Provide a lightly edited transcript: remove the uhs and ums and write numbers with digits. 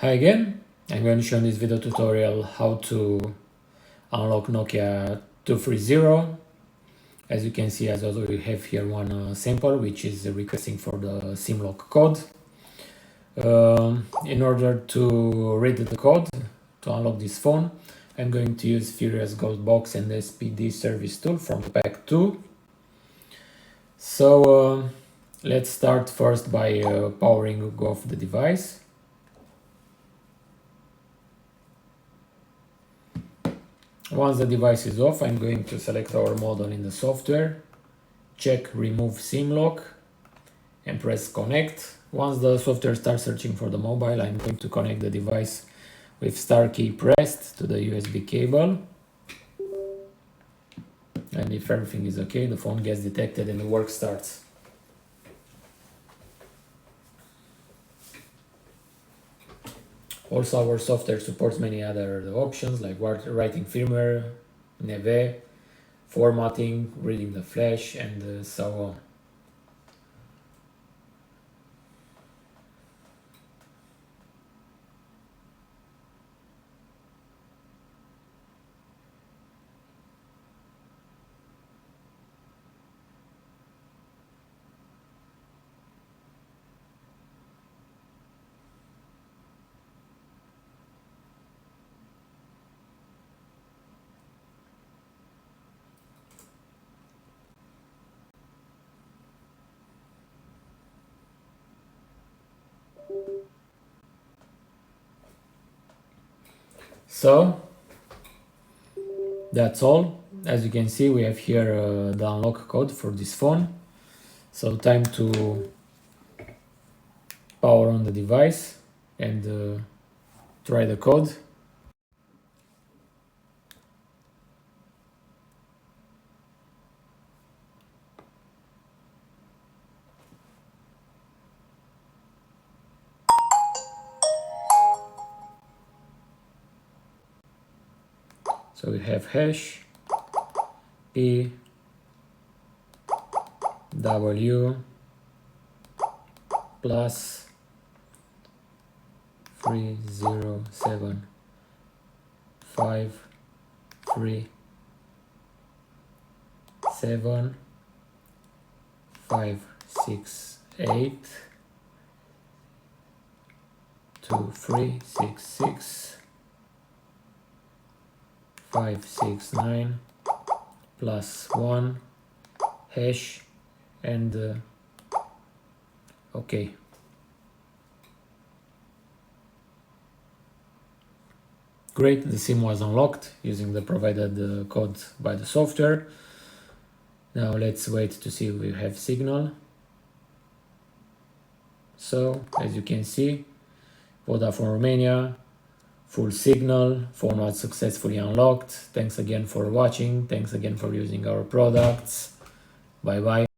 Hi again, I'm going to show in this video tutorial how to unlock Nokia 230. As you can see, as also we have here one sample which is requesting for the SIM lock code. In order to read the code to unlock this phone, I'm going to use FURIOUSGOLD box and SPD service tool from pack 2. So let's start first by powering off the device. Once the device is off, I'm going to select our model in the software, check remove SIM lock and press connect. Once the software starts searching for the mobile, I'm going to connect the device with star key pressed to the USB cable. And if everything is okay, the phone gets detected and the work starts. Also, our software supports many other options like writing firmware, neve, formatting, reading the flash, and so on. So that's all. As you can see, we have here the unlock code for this phone. So time to power on the device and try the code. So we have hash P W plus 3073682366 569 plus 1 hash and okay. Great, the SIM was unlocked using the provided code by the software. Now let's wait to see if we have signal. So as you can see, Vodafone Romania, full signal, phone was successfully unlocked. Thanks again for watching, thanks again for using our products. Bye bye.